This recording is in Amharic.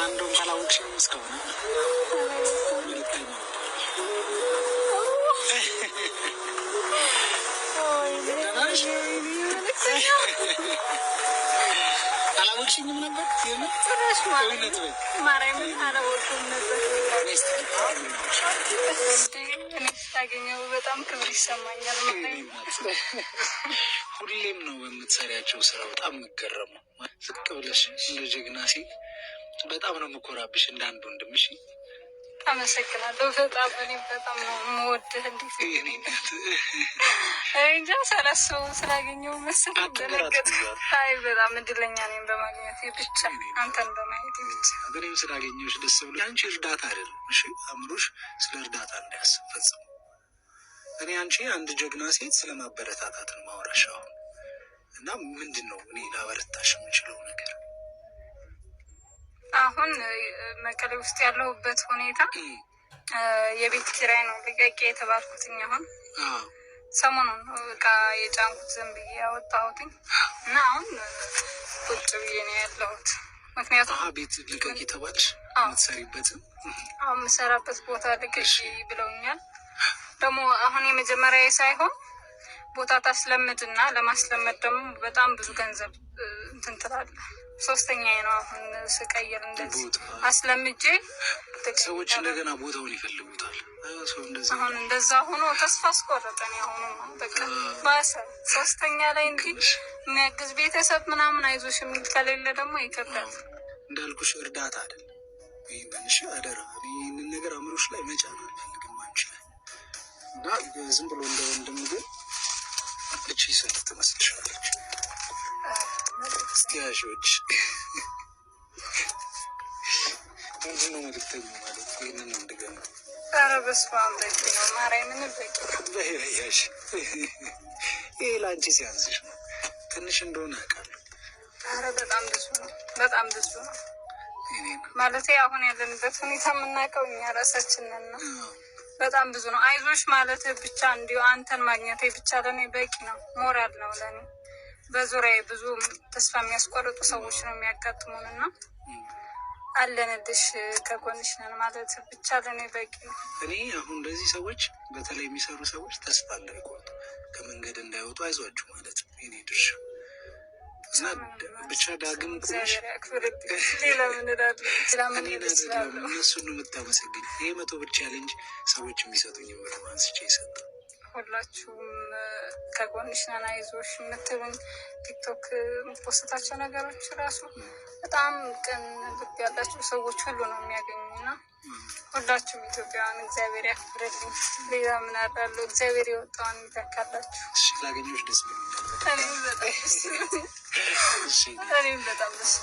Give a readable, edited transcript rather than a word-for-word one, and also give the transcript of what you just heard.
እንደውም ካላወቅሽኝ እስከሆነ አላወቅሽኝም ነበር? ጭራሽ ማርያምን አላወቅኩም ነበር። ሳገኘው በጣም ክብር ይሰማኛል። ሁሌም ነው በምትሰሪያቸው ስራ በጣም የምገረመው። ዝቅ ብለሽ እንደ ጀግና ሴት በጣም ነው የምኮራብሽ እንዳንድ ወንድምሽ። አመሰግናለሁ። በጣም እኔም በጣም ነው የምወድህ። እንጃ ሳላስበው ስላገኘው መሰለኝ ደነገጥኩ። አይ በጣም እድለኛ ነኝ በማግኘት ብቻ አንተን በማየት ብቻ። እኔም ስላገኘሁሽ ደስ ብሎ አንቺ እርዳታ አይደለም እሺ፣ አእምሮሽ ስለ እርዳታ እንዳያስብ ፈጽሞ። እኔ አንቺ አንድ ጀግና ሴት ስለማበረታታት ነው ማውራሽ አሁን። እና ምንድን ነው እኔ ላበረታሽ የምችለው ነገር? አሁን መቀሌ ውስጥ ያለሁበት ሁኔታ የቤት ኪራይ ነው ልቀቂ የተባልኩትኝ። አሁን ሰሞኑን እቃ የጫንኩት ዝም ብዬ ያወጣሁትኝ እና አሁን ቁጭ ብዬ ነው ያለሁት። ምክንያቱም ቤት ልቀቂ ተባልሽ? የምትሰሪበትም አሁን የምሰራበት ቦታ ልቀቂ ብለውኛል። ደግሞ አሁን የመጀመሪያ ሳይሆን ቦታ ታስለምድና ለማስለመድ ደግሞ በጣም ብዙ ገንዘብ እንትን ትላለህ። ሶስተኛ ነው አሁን ስቀይር እንደዚህ አስለምጄ ሰዎች እንደገና ቦታውን ይፈልጉታል። አሁን እንደዛ ሆኖ ተስፋ አስቆረጠን። አሁኑ በቃ ባሰ። ሶስተኛ ላይ እንዲህ የሚያግዝ ቤተሰብ ምናምን አይዞሽ የሚል ከሌለ ደግሞ ይከብዳል። እንዳልኩሽ እርዳታ አይደለም ይህንሽ አደራ። ይህንን ነገር አእምሮሽ ላይ መጫን አልፈልግም አንቺ ላይ እና ዝም ብሎ እንደ ወንድም ግን እቺ ስንት ትመስልሻለች? እስቲያሾች ምንድን ነው መልክተኛ ማለት? ይህንን እንድገና ኧረ በስመ አብ በቂ ነው። ማርያምን በቂ ነው። በያሽ ይህ ለአንቺ ሲያንስሽ ነው። ትንሽ እንደሆነ አውቃለሁ። ኧረ በጣም ብዙ ነው። በጣም ብዙ ነው ማለት አሁን ያለንበት ሁኔታ የምናውቀው እኛ ራሳችንን ነው። በጣም ብዙ ነው። አይዞሽ ማለት ብቻ እንዲሁ አንተን ማግኘቴ ብቻ ለእኔ በቂ ነው። ሞራል ነው ለእኔ። በዙሪያ ብዙ ተስፋ የሚያስቆርጡ ሰዎች ነው የሚያጋጥሙን እና አለንልሽ ከጎንሽ ነን ማለት ብቻ ለእኔ በቂ ነው። እኔ አሁን እንደዚህ ሰዎች በተለይ የሚሰሩ ሰዎች ተስፋ እንዳይቆርጡ ከመንገድ እንዳይወጡ አይዟችሁ ማለት ነው የኔ ድርሻ እና ብቻ ዳግም ቁሽ ሌላ ምን እላለሁ? እነሱን ነው የምታመሰግኝ። ይሄ 100 ብር ቻሌንጅ ሰዎች የሚሰጡኝ ብር አንስቼ ይሰጡ። ሁላችሁም ከጎንሽ ነን አይዞሽ የምትሉኝ ቲክቶክ የምትፖስታቸው ነገሮች ራሱ በጣም ቅን ልብ ያላቸው ሰዎች ሁሉ ነው የሚያገኙና ሁላችሁም ኢትዮጵያውያን እግዚአብሔር ያክብርልኝ። ሌላ ምን አላለሁ? እግዚአብሔር የወጣውን ይተካላችሁ። ላገኘሁሽ ደስ ብሎኛል። እኔም በጣም ደስ